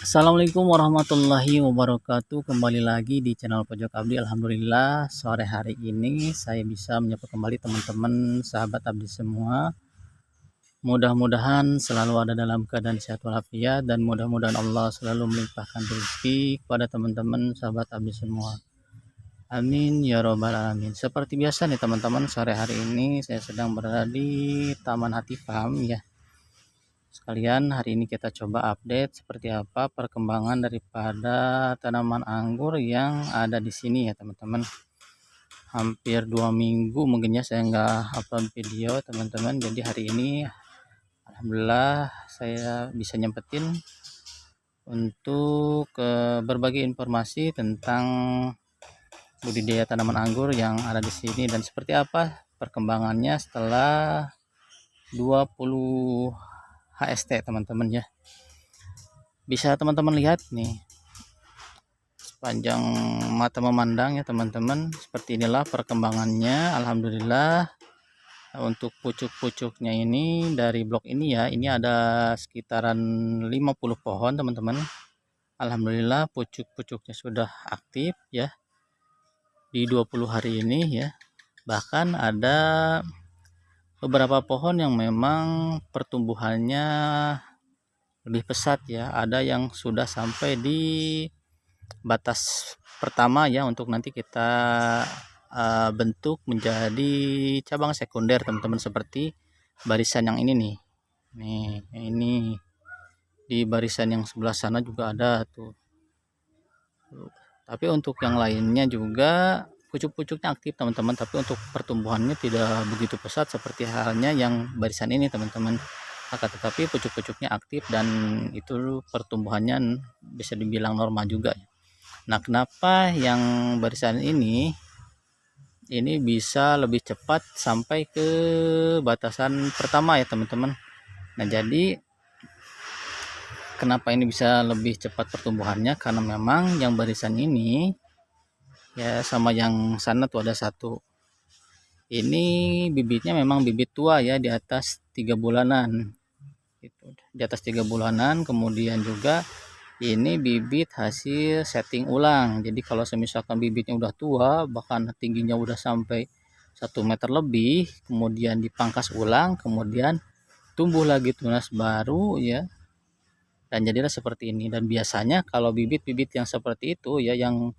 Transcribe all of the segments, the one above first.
Assalamualaikum warahmatullahi wabarakatuh. Kembali lagi di channel Pojok Abdi. Alhamdulillah sore hari ini saya bisa menyapa kembali teman-teman sahabat Abdi semua. Mudah-mudahan selalu ada dalam keadaan sehat walafiat, dan mudah-mudahan Allah selalu melimpahkan rezeki kepada teman-teman sahabat Abdi semua. Amin ya robbal alamin. Seperti biasa nih teman-teman, sore hari ini saya sedang berada di Taman Hati Farm ya. Sekalian hari ini kita coba update seperti apa perkembangan daripada tanaman anggur yang ada di sini ya teman-teman. Hampir 2 minggu mungkin ya saya nggak upload video teman-teman. Jadi hari ini alhamdulillah saya bisa nyempetin untuk berbagi informasi tentang budidaya tanaman anggur yang ada di sini dan seperti apa perkembangannya setelah 20 HST teman-teman ya. Bisa teman-teman lihat nih sepanjang mata memandang ya teman-teman, seperti inilah perkembangannya. Alhamdulillah untuk pucuk-pucuknya ini dari blok ini ya, ini ada sekitaran 50 pohon teman-teman. Alhamdulillah pucuk-pucuknya sudah aktif ya di 20 hari ini ya. Bahkan ada beberapa pohon yang memang pertumbuhannya lebih pesat ya, ada yang sudah sampai di batas pertama ya untuk nanti kita bentuk menjadi cabang sekunder teman-teman, seperti barisan yang ini nih. Ini di barisan yang sebelah sana juga ada tuh. Tapi untuk yang lainnya juga pucuk-pucuknya aktif teman-teman, tapi untuk pertumbuhannya tidak begitu pesat seperti halnya yang barisan ini teman-teman. Akan tetapi pucuk-pucuknya aktif dan itu pertumbuhannya bisa dibilang normal juga. Nah, kenapa yang barisan ini bisa lebih cepat sampai ke batasan pertama ya teman-teman. Nah, jadi kenapa ini bisa lebih cepat pertumbuhannya, karena memang yang barisan ini ya sama yang sana tuh ada satu. Ini bibitnya memang bibit tua ya, di atas 3 bulanan. Gitu. Di atas 3 bulanan, kemudian juga ini bibit hasil setting ulang. Jadi kalau misalkan bibitnya udah tua, bahkan tingginya udah sampai 1 meter lebih, kemudian dipangkas ulang, kemudian tumbuh lagi tunas baru ya, dan jadilah seperti ini. Dan biasanya kalau bibit-bibit yang seperti itu ya, yang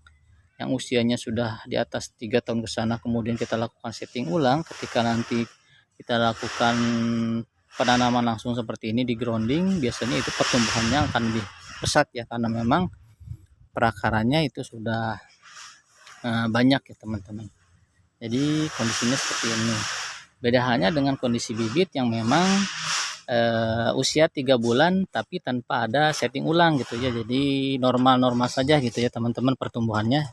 usianya sudah di atas 3 tahun ke sana, kemudian kita lakukan setting ulang, ketika nanti kita lakukan penanaman langsung seperti ini di grounding, biasanya itu pertumbuhannya akan lebih pesat ya, karena memang perakarannya itu sudah banyak ya teman-teman. Jadi kondisinya seperti ini. Beda halnya dengan kondisi bibit yang memang usia 3 bulan tapi tanpa ada setting ulang gitu ya. Jadi normal-normal saja gitu ya teman-teman pertumbuhannya.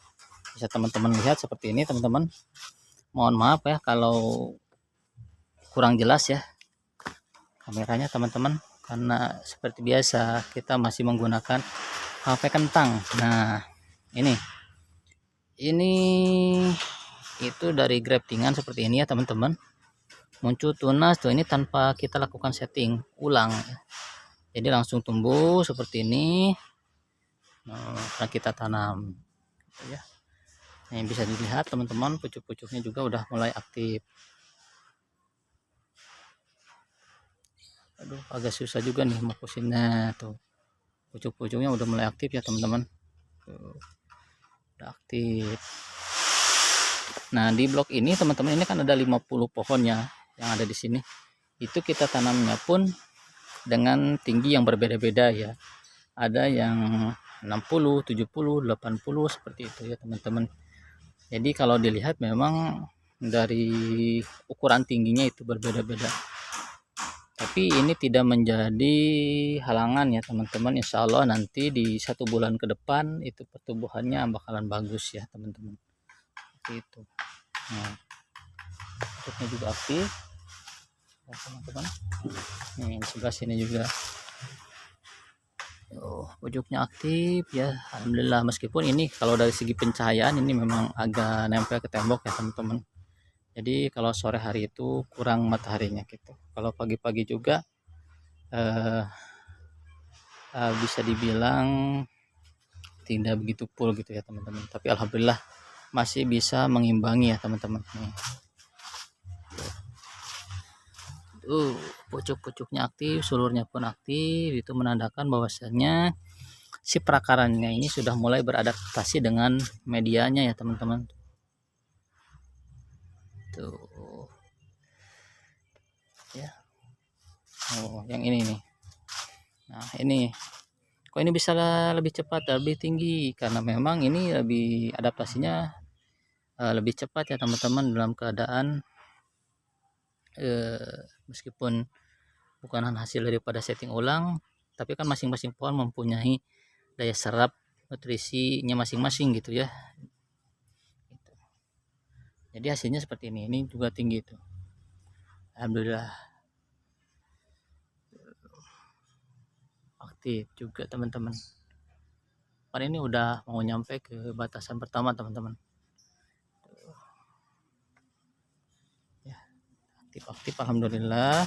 Bisa teman-teman lihat seperti ini teman-teman. Mohon maaf ya kalau kurang jelas ya kameranya teman-teman, karena seperti biasa kita masih menggunakan HP kentang. Nah, ini itu dari graftingan seperti ini ya teman-teman. Muncul tunas tuh, ini tanpa kita lakukan setting ulang. Jadi langsung tumbuh seperti ini. Nah, kita tanam ya. Nah, yang bisa dilihat teman-teman, pucuk-pucuknya juga udah mulai aktif. Aduh, agak susah juga nih mau kusinnya tuh. Pucuk-pucuknya udah mulai aktif ya teman-teman. Udah aktif. Nah, di blok ini teman-teman, ini kan ada 50 pohonnya yang ada di sini. Itu kita tanamnya pun dengan tinggi yang berbeda-beda ya. Ada yang 60, 70, 80 seperti itu ya teman-teman. Jadi kalau dilihat memang dari ukuran tingginya itu berbeda-beda. Tapi ini tidak menjadi halangan ya teman-teman. Insya Allah nanti di 1 bulan ke depan itu pertumbuhannya bakalan bagus ya teman-teman. Seperti itu. Nah, bentuknya juga aktif ya teman-teman. Nih sebelah sini juga. Pojoknya aktif ya, alhamdulillah. Meskipun ini kalau dari segi pencahayaan ini memang agak nempel ke tembok ya teman-teman. Jadi kalau sore hari itu kurang mataharinya gitu. Kalau pagi-pagi juga bisa dibilang tidak begitu full gitu ya teman-teman, tapi alhamdulillah masih bisa mengimbangi ya teman-teman. Nih pucuk-pucuknya aktif, sulurnya pun aktif, itu menandakan bahwasanya si perakarannya ini sudah mulai beradaptasi dengan medianya ya teman-teman. Tuh ya. Oh, yang ini nih. Nah, ini kok ini bisa lebih cepat, lebih tinggi, karena memang ini lebih adaptasinya lebih cepat ya teman-teman, dalam keadaan meskipun bukan hasil daripada setting ulang, tapi kan masing-masing pohon mempunyai daya serap nutrisinya masing-masing gitu ya. Jadi hasilnya seperti ini juga tinggi tuh, alhamdulillah aktif juga teman-teman. Kan ini udah mau nyampe ke batasan pertama teman-teman ya, aktif alhamdulillah.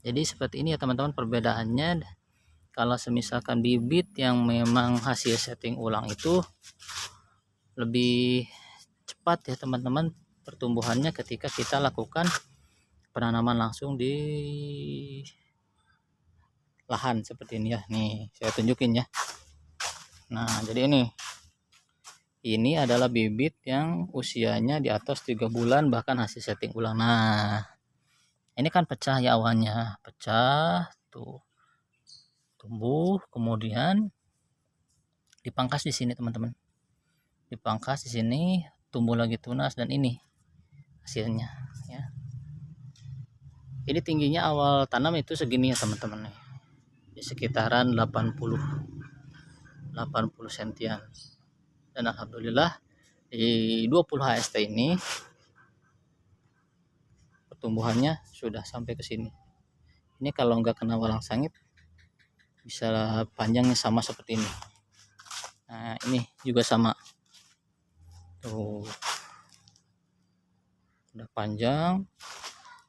Jadi seperti ini ya teman-teman perbedaannya. Kalau semisalkan bibit yang memang hasil setting ulang itu lebih cepat ya teman-teman pertumbuhannya ketika kita lakukan penanaman langsung di lahan seperti ini ya. Nih saya tunjukin ya. Nah jadi ini adalah bibit yang usianya di atas 3 bulan bahkan hasil setting ulang. Nah ini kan pecah ya awannya, pecah tuh, tumbuh, kemudian dipangkas di sini teman-teman, dipangkas di sini, tumbuh lagi tunas, dan ini hasilnya ya. Ini tingginya awal tanam itu segini ya teman-teman nih, di sekitaran 80 sentian, dan alhamdulillah di 20 HST ini pertumbuhannya sudah sampai ke sini. Ini kalau nggak kena walang sangit bisa panjangnya sama seperti ini. Nah ini juga sama tuh, udah panjang,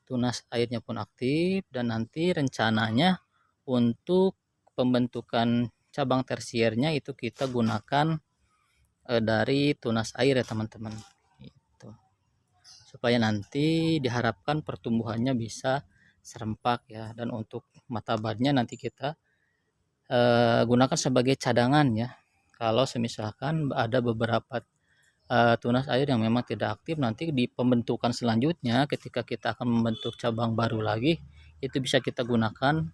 tunas airnya pun aktif, dan nanti rencananya untuk pembentukan cabang tersiernya itu kita gunakan dari tunas air ya teman-teman, itu supaya nanti diharapkan pertumbuhannya bisa serempak ya. Dan untuk mata badnya nanti kita gunakan sebagai cadangan ya, kalau semisalkan ada beberapa tunas air yang memang tidak aktif, nanti di pembentukan selanjutnya ketika kita akan membentuk cabang baru lagi itu bisa kita gunakan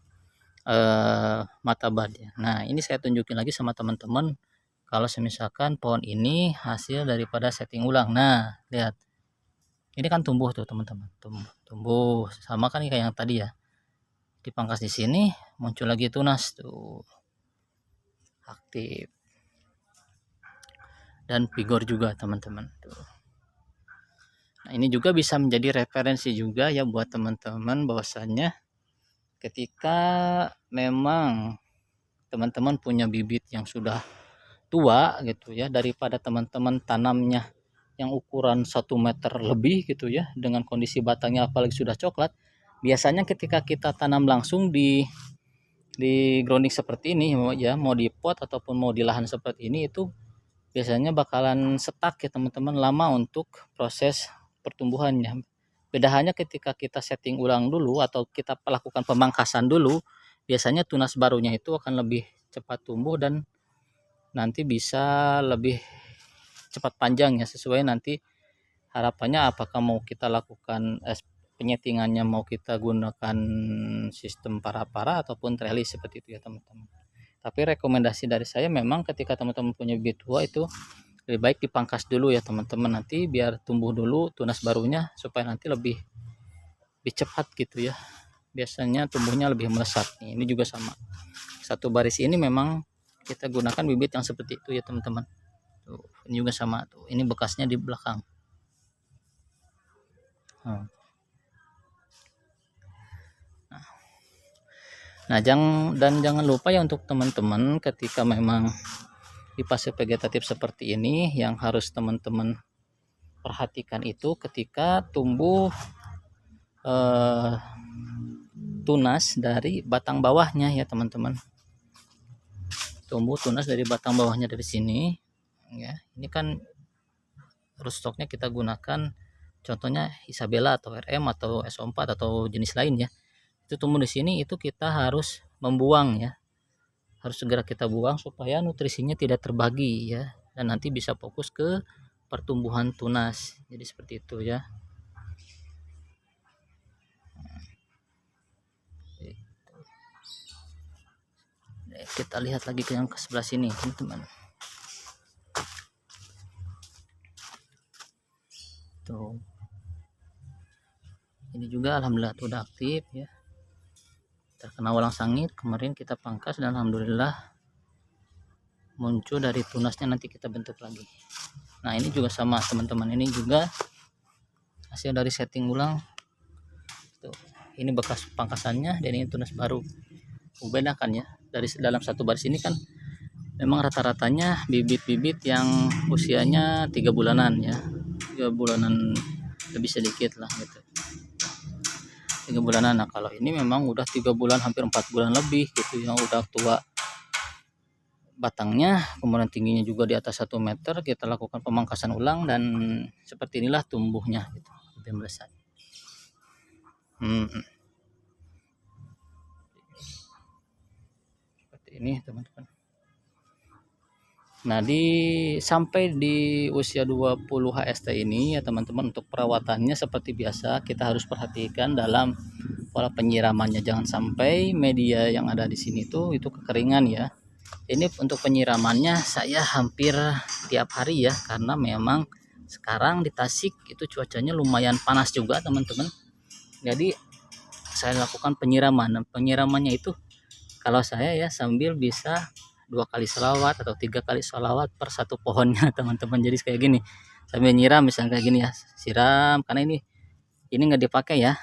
mata bud ya. Nah ini saya tunjukin lagi sama teman-teman kalau semisalkan pohon ini hasil daripada setting ulang. Nah lihat ini kan tumbuh tuh teman-teman, tumbuh sama kan kayak yang tadi ya, dipangkas di sini muncul lagi tunas tuh, aktif dan vigor juga teman-teman tuh. Nah ini juga bisa menjadi referensi juga ya buat teman-teman, bahwasannya ketika memang teman-teman punya bibit yang sudah tua gitu ya, daripada teman-teman tanamnya yang ukuran 1 meter lebih gitu ya, dengan kondisi batangnya apalagi sudah coklat, biasanya ketika kita tanam langsung di grounding seperti ini ya, mau di pot ataupun mau di lahan seperti ini, itu biasanya bakalan stuck ya teman-teman, lama untuk proses pertumbuhannya. Beda halnya ketika kita setting ulang dulu atau kita lakukan pemangkasan dulu, biasanya tunas barunya itu akan lebih cepat tumbuh dan nanti bisa lebih cepat panjang ya, sesuai nanti harapannya apakah mau kita lakukan penyetingannya, mau kita gunakan sistem para-para ataupun trellis seperti itu ya teman-teman. Tapi rekomendasi dari saya memang ketika teman-teman punya bibit tua itu lebih baik dipangkas dulu ya teman-teman, nanti biar tumbuh dulu tunas barunya supaya nanti lebih cepat gitu ya, biasanya tumbuhnya lebih melesat. Ini juga sama, satu baris ini memang kita gunakan bibit yang seperti itu ya teman-teman. Ini juga sama tuh, ini bekasnya di belakang. Nah jangan lupa ya untuk teman-teman, ketika memang di fase vegetatif seperti ini, yang harus teman-teman perhatikan itu ketika tumbuh tunas dari batang bawahnya ya teman-teman. Tumbuh tunas dari batang bawahnya dari sini ya. Ini kan rootstocknya kita gunakan contohnya Isabella atau RM atau SO4 atau jenis lain ya. Itu tumbuh di sini, itu kita harus membuang ya. Harus segera kita buang supaya nutrisinya tidak terbagi ya, dan nanti bisa fokus ke pertumbuhan tunas. Jadi seperti itu ya. Kita lihat lagi ke yang ke sebelah sini teman-teman. Tuh. Ini juga alhamdulillah udah aktif ya. Terkena walang sangit, kemarin kita pangkas dan alhamdulillah muncul dari tunasnya, nanti kita bentuk lagi. Nah ini juga sama teman-teman, ini juga hasil dari setting ulang. Tuh, ini bekas pangkasannya dan ini tunas baru. Membedakan ya, dari dalam satu baris ini kan memang rata-ratanya bibit-bibit yang usianya 3 bulanan ya, 3 bulanan lebih sedikit lah gitu, 3 bulanan. Nah kalau ini memang udah 3 bulan hampir 4 bulan lebih gitu, yang udah tua batangnya, kemudian tingginya juga di atas 1 meter. Kita lakukan pemangkasan ulang dan seperti inilah tumbuhnya gitu, lebih melesat. Seperti ini teman-teman. Nah sampai di usia 20 HST ini ya teman-teman, untuk perawatannya seperti biasa kita harus perhatikan dalam pola penyiramannya, jangan sampai media yang ada di sini itu kekeringan ya. Ini untuk penyiramannya saya hampir tiap hari ya, karena memang sekarang di Tasik itu cuacanya lumayan panas juga teman-teman. Jadi saya lakukan penyiraman. Penyiramannya itu kalau saya ya sambil bisa 2 kali sholawat atau 3 kali sholawat per satu pohonnya teman-teman. Jadi kayak gini, sambil nyiram misalnya kayak gini ya, siram, karena ini nggak dipakai ya,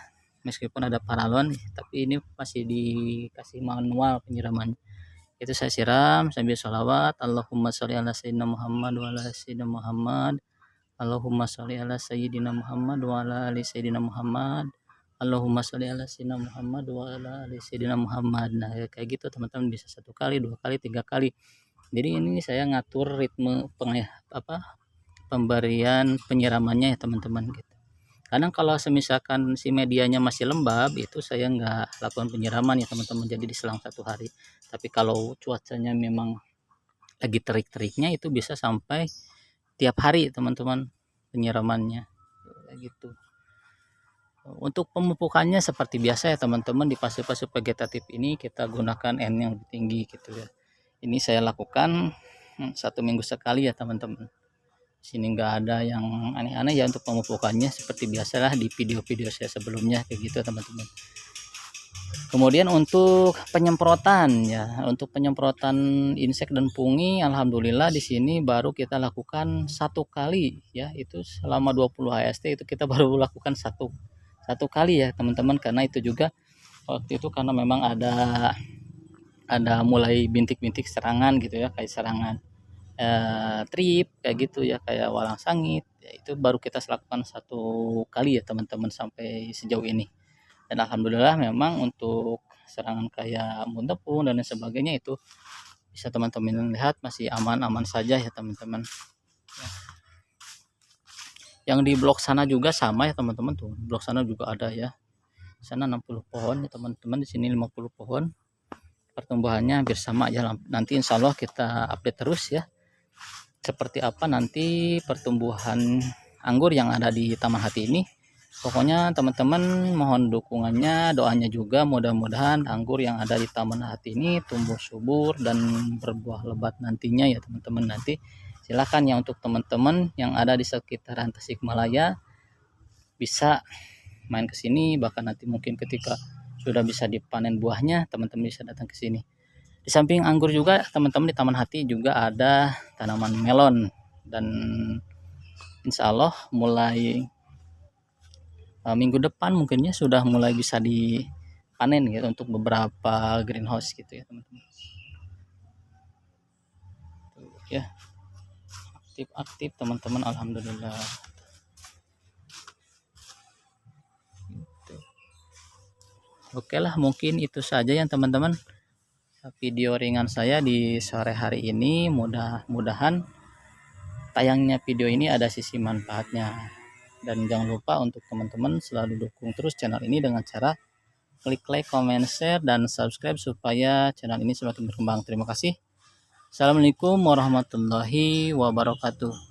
meskipun ada paralon tapi ini masih dikasih manual penyiraman. Itu saya siram sambil sholawat, Allahumma sholli ala sayyidina Muhammad wa ala sayyidina Muhammad, Allahumma sholli ala sayyidina Muhammad wa ala ali sayyidina Muhammad, Allahumma sholli ala sayyidina Muhammad wa ala ali sayyidina Muhammad. Nah kayak gitu teman-teman, bisa 1 kali, 2 kali, 3 kali. Jadi ini saya ngatur ritme pemberian penyiramannya ya teman-teman gitu. Kadang kalau semisalkan si medianya masih lembab, itu saya nggak lakukan penyiraman ya teman-teman, jadi diselang 1 hari. Tapi kalau cuacanya memang lagi terik-teriknya, itu bisa sampai tiap hari teman-teman penyiramannya gitu. Untuk pemupukannya seperti biasa ya teman-teman, di pasir-pasir vegetatif ini kita gunakan N yang lebih tinggi gitu ya. Ini saya lakukan 1 minggu sekali ya teman-teman. Sini nggak ada yang aneh-aneh ya untuk pemupukannya, seperti biasalah di video-video saya sebelumnya kayak gitu teman-teman. Kemudian untuk penyemprotan ya, untuk penyemprotan insek dan fungi, alhamdulillah di sini baru kita lakukan 1 kali ya, itu selama 20 HST itu kita baru lakukan satu kali ya teman-teman, karena itu juga waktu itu karena memang ada mulai bintik-bintik serangan gitu ya, kayak serangan trip kayak gitu ya, kayak walang sangit ya, itu baru kita lakukan 1 kali ya teman-teman sampai sejauh ini. Dan alhamdulillah memang untuk serangan kayak embun tepung dan lain sebagainya itu bisa teman-teman lihat masih aman-aman saja ya teman-teman ya. Yang di blok sana juga sama ya teman-teman, tuh blok sana juga ada ya, sana 60 pohon ya teman-teman, di sini 50 pohon. Pertumbuhannya hampir sama ya, nanti insya Allah kita update terus ya seperti apa nanti pertumbuhan anggur yang ada di Taman Hati ini. Pokoknya teman-teman mohon dukungannya, doanya juga, mudah-mudahan anggur yang ada di Taman Hati ini tumbuh subur dan berbuah lebat nantinya ya teman-teman. Nanti silakan ya untuk teman-teman yang ada di sekitaran Tasikmalaya bisa main ke sini, bahkan nanti mungkin ketika sudah bisa dipanen buahnya teman-teman bisa datang ke sini. Di samping anggur juga teman-teman, di Taman Hati juga ada tanaman melon, dan insya Allah mulai minggu depan mungkinnya sudah mulai bisa dipanen gitu untuk beberapa greenhouse gitu ya teman-teman. Ya aktif teman-teman, alhamdulillah gitu. Oke lah, mungkin itu saja ya teman-teman video ringan saya di sore hari ini. Mudah-mudahan tayangnya video ini ada sisi manfaatnya. Dan jangan lupa untuk teman-teman selalu dukung terus channel ini dengan cara klik like, comment, share, dan subscribe supaya channel ini semakin berkembang. Terima kasih. Assalamualaikum warahmatullahi wabarakatuh.